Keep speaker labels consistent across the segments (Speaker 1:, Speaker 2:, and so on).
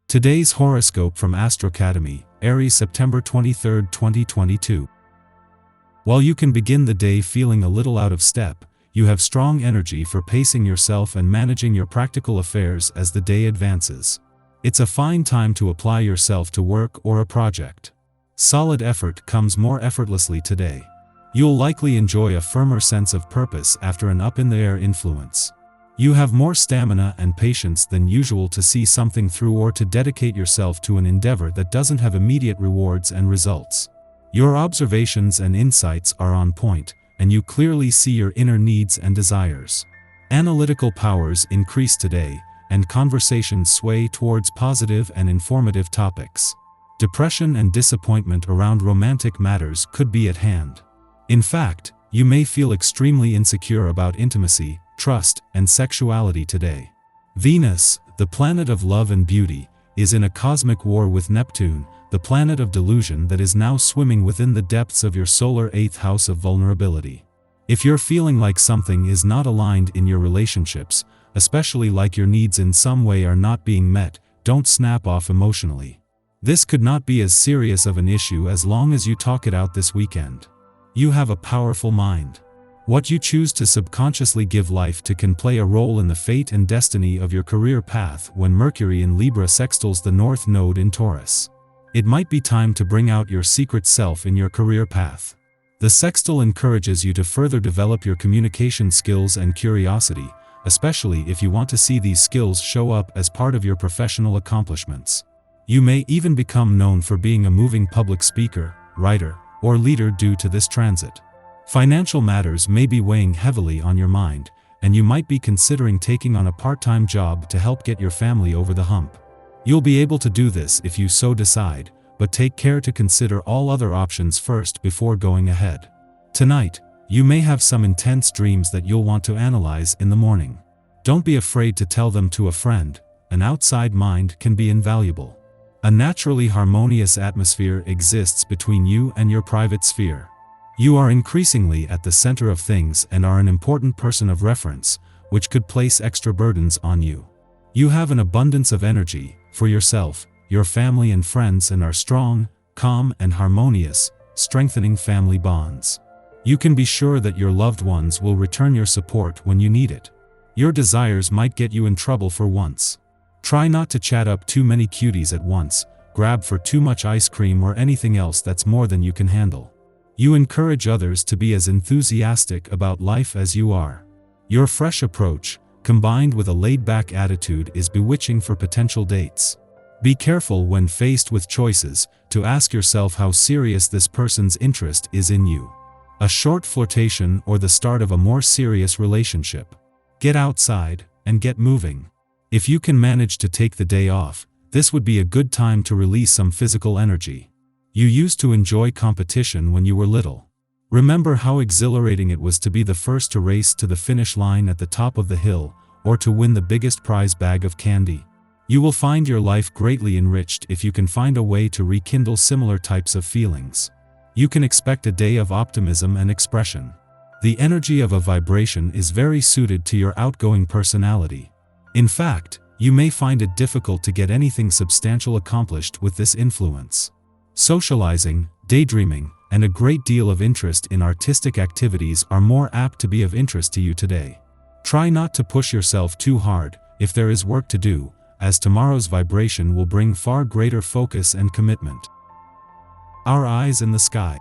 Speaker 1: Today's horoscope from Astrocademy, Aries, September 23, 2022. While you can begin the day feeling a little out of step, you have strong energy for pacing yourself and managing your practical affairs as the day advances. It's a fine time to apply yourself to work or a project. Solid effort comes more effortlessly today. You'll likely enjoy a firmer sense of purpose after an up-in-the-air influence. You have more stamina and patience than usual to see something through or to dedicate yourself to an endeavor that doesn't have immediate rewards and results. Your observations and insights are on point, and you clearly see your inner needs and desires. Analytical powers increase today, and conversations sway towards positive and informative topics. Depression and disappointment around romantic matters could be at hand. In fact, you may feel extremely insecure about intimacy, trust, and sexuality today. Venus, the planet of love and beauty, is in a cosmic war with Neptune, the planet of delusion that is now swimming within the depths of your solar 8th house of vulnerability. If you're feeling like something is not aligned in your relationships, especially like your needs in some way are not being met, don't snap off emotionally. This could not be as serious of an issue as long as you talk it out this weekend. You have a powerful mind. What you choose to subconsciously give life to can play a role in the fate and destiny of your career path when Mercury in Libra sextiles the North Node in Taurus. It might be time to bring out your secret self in your career path. The sextile encourages you to further develop your communication skills and curiosity, especially if you want to see these skills show up as part of your professional accomplishments. You may even become known for being a moving public speaker, writer, or leader due to this transit. Financial matters may be weighing heavily on your mind, and you might be considering taking on a part-time job to help get your family over the hump. You'll be able to do this if you so decide, but take care to consider all other options first before going ahead. Tonight, you may have some intense dreams that you'll want to analyze in the morning. Don't be afraid to tell them to a friend. An outside mind can be invaluable. A naturally harmonious atmosphere exists between you and your private sphere. You are increasingly at the center of things and are an important person of reference, which could place extra burdens on you. You have an abundance of energy for yourself, your family and friends, and are strong, calm, and harmonious, strengthening family bonds. You can be sure that your loved ones will return your support when you need it. Your desires might get you in trouble for once. Try not to chat up too many cuties at once, grab for too much ice cream or anything else that's more than you can handle. You encourage others to be as enthusiastic about life as you are. Your fresh approach, combined with a laid-back attitude, is bewitching for potential dates. Be careful when faced with choices to ask yourself how serious this person's interest is in you. A short flirtation or the start of a more serious relationship. Get outside and get moving. If you can manage to take the day off, this would be a good time to release some physical energy. You used to enjoy competition when you were little. Remember how exhilarating it was to be the first to race to the finish line at the top of the hill, or to win the biggest prize bag of candy. You will find your life greatly enriched if you can find a way to rekindle similar types of feelings. You can expect a day of optimism and expression. The energy of a vibration is very suited to your outgoing personality. In fact, you may find it difficult to get anything substantial accomplished with this influence. Socializing, daydreaming, and a great deal of interest in artistic activities are more apt to be of interest to you today. Try not to push yourself too hard if there is work to do, as tomorrow's vibration will bring far greater focus and commitment. Our eyes in the sky.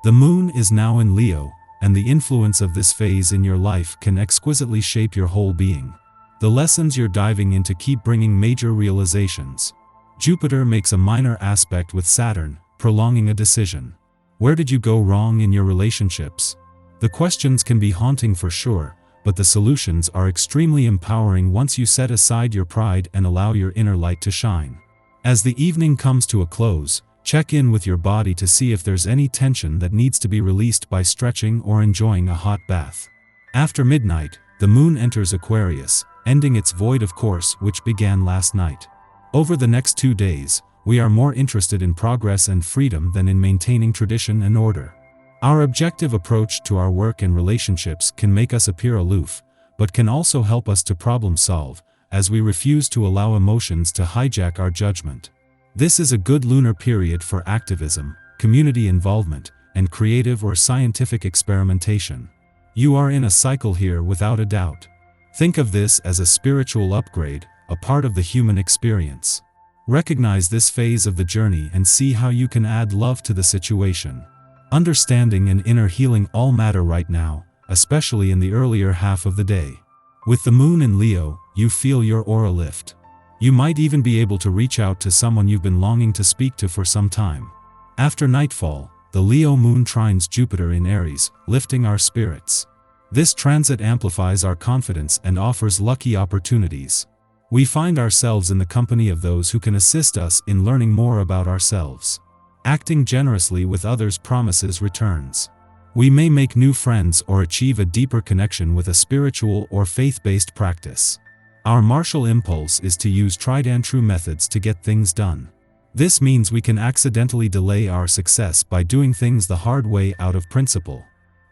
Speaker 1: The moon is now in Leo, and the influence of this phase in your life can exquisitely shape your whole being. The lessons you're diving into keep bringing major realizations. Jupiter makes a minor aspect with Saturn, prolonging a decision. Where did you go wrong in your relationships? The questions can be haunting for sure, but the solutions are extremely empowering once you set aside your pride and allow your inner light to shine. As the evening comes to a close, check in with your body to see if there's any tension that needs to be released by stretching or enjoying a hot bath. After midnight, the moon enters Aquarius, ending its void of course which began last night. Over the next 2 days, we are more interested in progress and freedom than in maintaining tradition and order. Our objective approach to our work and relationships can make us appear aloof, but can also help us to problem solve, as we refuse to allow emotions to hijack our judgment. This is a good lunar period for activism, community involvement, and creative or scientific experimentation. You are in a cycle here without a doubt. Think of this as a spiritual upgrade, a part of the human experience. Recognize this phase of the journey and see how you can add love to the situation. Understanding and inner healing all matter right now, especially in the earlier half of the day. With the moon in Leo, you feel your aura lift. You might even be able to reach out to someone you've been longing to speak to for some time. After nightfall, the Leo moon trines Jupiter in Aries, lifting our spirits. This transit amplifies our confidence and offers lucky opportunities. We find ourselves in the company of those who can assist us in learning more about ourselves. Acting generously with others promises returns. We may make new friends or achieve a deeper connection with a spiritual or faith-based practice. Our martial impulse is to use tried-and-true methods to get things done. This means we can accidentally delay our success by doing things the hard way out of principle.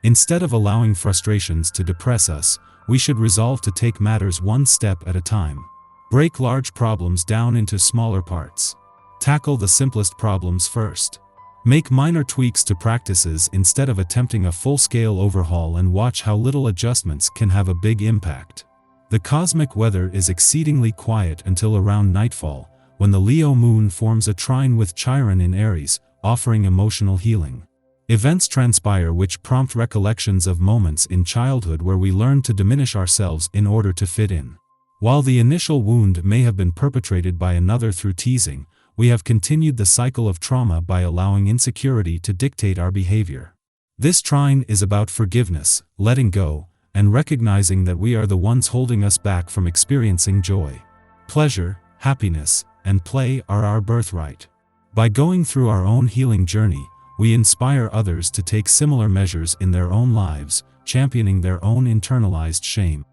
Speaker 1: Instead of allowing frustrations to depress us, we should resolve to take matters one step at a time. Break large problems down into smaller parts. Tackle the simplest problems first. Make minor tweaks to practices instead of attempting a full-scale overhaul, and watch how little adjustments can have a big impact. The cosmic weather is exceedingly quiet until around nightfall, when the Leo moon forms a trine with Chiron in Aries, offering emotional healing. Events transpire which prompt recollections of moments in childhood where we learned to diminish ourselves in order to fit in. While the initial wound may have been perpetrated by another through teasing, we have continued the cycle of trauma by allowing insecurity to dictate our behavior. This trine is about forgiveness, letting go, and recognizing that we are the ones holding us back from experiencing joy. Pleasure, happiness, and play are our birthright. By going through our own healing journey, we inspire others to take similar measures in their own lives, championing their own internalized shame.